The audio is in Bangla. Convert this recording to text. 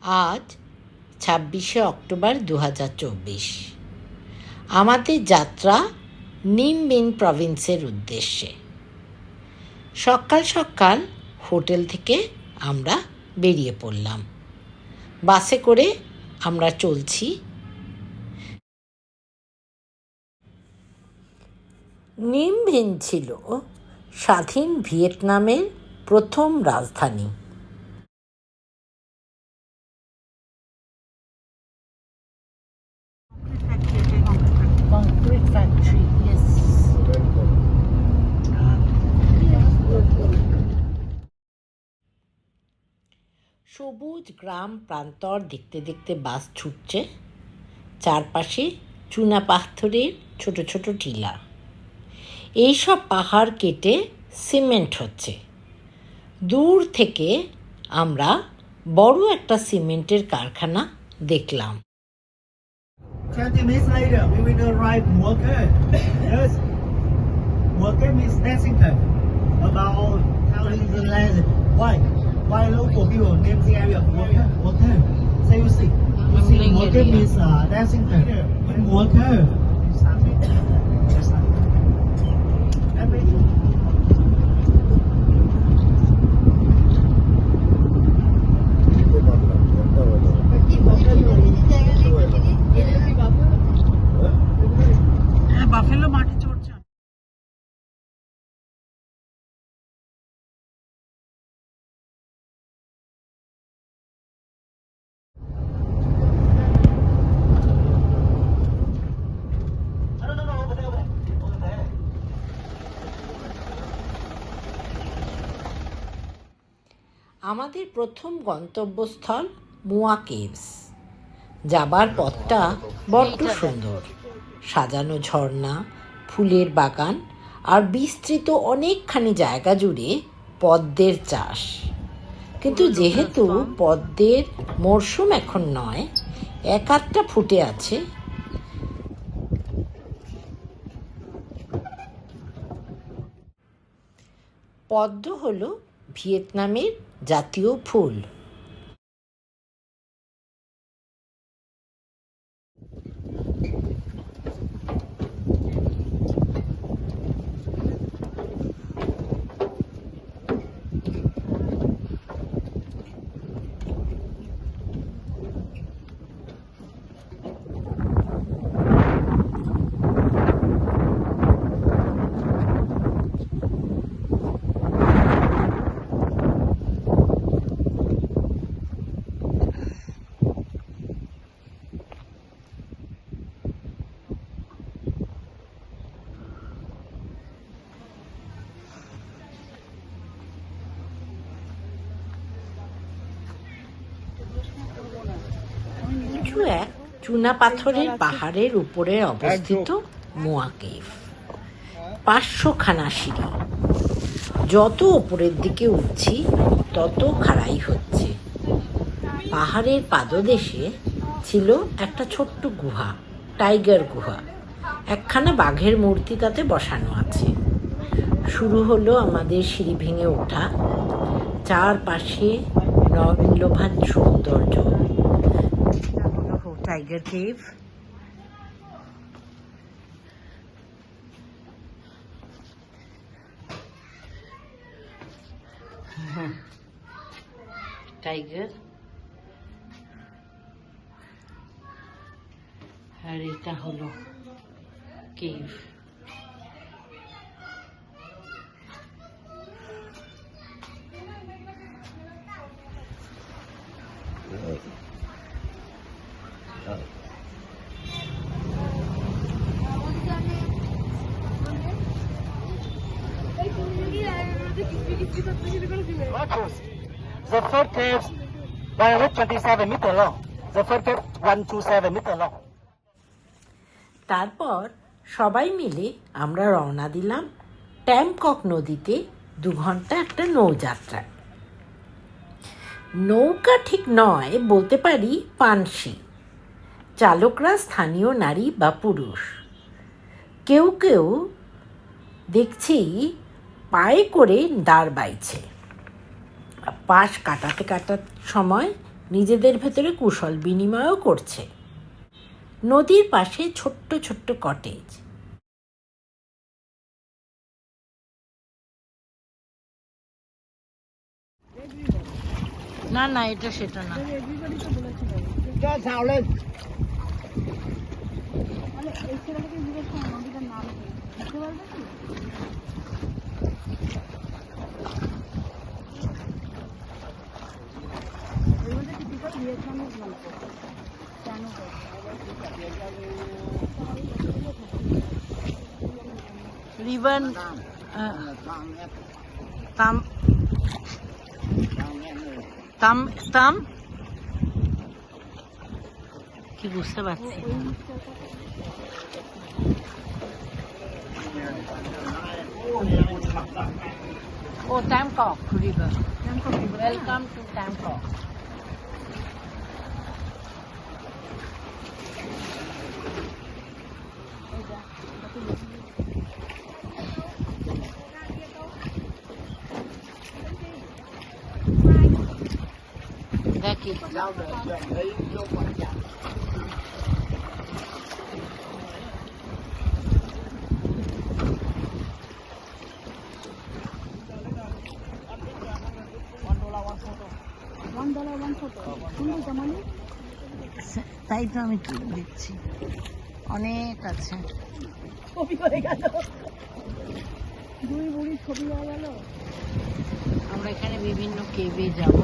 আজ 26শে অক্টোবর 2024। আমাদের যাত্রা নিম বিন প্রভিন্সের উদ্দেশ্যে। সকাল সকাল হোটেল থেকে আমরা বেরিয়ে পড়লাম। বাসে করে আমরা চলছি। নিম বিন ছিল স্বাধীন ভিয়েতনামের প্রথম রাজধানী। Concrete factory, yes. সবুজ গ্রাম প্রান্তর দেখতে দেখতে বাস ছুটছে। চারপাশে চুনা পাথরের ছোট ছোট টিলা। এইসব পাহাড় কেটে সিমেন্ট হচ্ছে। দূর থেকে আমরা বড় একটা সিমেন্টের কারখানা দেখলাম। 20 minutes later, we will arrive Mua Ke. Yes. Mua Ke means dancing camp. About telling the land. Why local people name the area Mua Ke? Mua Ke. Say you see. You see Mua Ke means dancing camp. Mua Ke. Buffalo মাঠে চড়ছে। আমাদের প্রথম গন্তব্যস্থল মুয়া কেভস। যাবার পথটা বড্ড সুন্দর। সাজানো ঝর্ণা, ফুলের বাগান আর বিস্তৃত অনেকখানি জায়গা জুড়ে পদ্মের চাষ। কিন্তু যেহেতু পদ্মের মরশুম এখন নয়, এক আধটা ফুটে আছে। পদ্ম হলো ভিয়েতনামের জাতীয় ফুল। কিছু এক চুনা পাথরের পাহাড়ের উপরে অবস্থিত মুয়া কেভ। 500 খানা সিঁড়ি। যত উপরের দিকে উঠছি তত খাড়াই হচ্ছে। পাহাড়ের পাদদেশে ছিল একটা ছোট্ট গুহা, টাইগার গুহা। একখানা বাঘের মূর্তি তাতে বসানো আছে। শুরু হলো আমাদের সিঁড়ি ভেঙে ওঠা। চারপাশে নয়নলোভা সৌন্দর্য। Tiger cave. টাইগার আর এটা হলো cave. The third cave, by 27 meter long. The third cave, 127 meter long. তারপর সবাই মিলে আমরা রওনা দিলাম ট্যামকক নদীতে 2 ঘন্টা একটা নৌযাত্রায়। নৌকা ঠিক নয়, বলতে পারি পানসি। চালকরা স্থানীয় নারী বা পুরুষ। কেউ কেউ দেখছি পায়ে করে দাঁড় বাইছে। পাশ কাটাতে সময় নিজেদের ভেতরে কুশল বিনিময়ও করছে। নদীর পাশে ছোট্ট ছোট্ট কটেজ। না না, এটা সেটা না। cho xào lên রিবন তাম তাম তাম কি বুঝতে পারছি। ও ট্যামকক রিভার। ওয়েলকাম টু ট্যামকক। দেখি তাই তো আমি দেখছি, অনেক আছে। ছবি হয়ে গেল, দুই বুড়ি ছবি হয়ে গেল। আমরা এখানে বিভিন্ন কেভে যাব।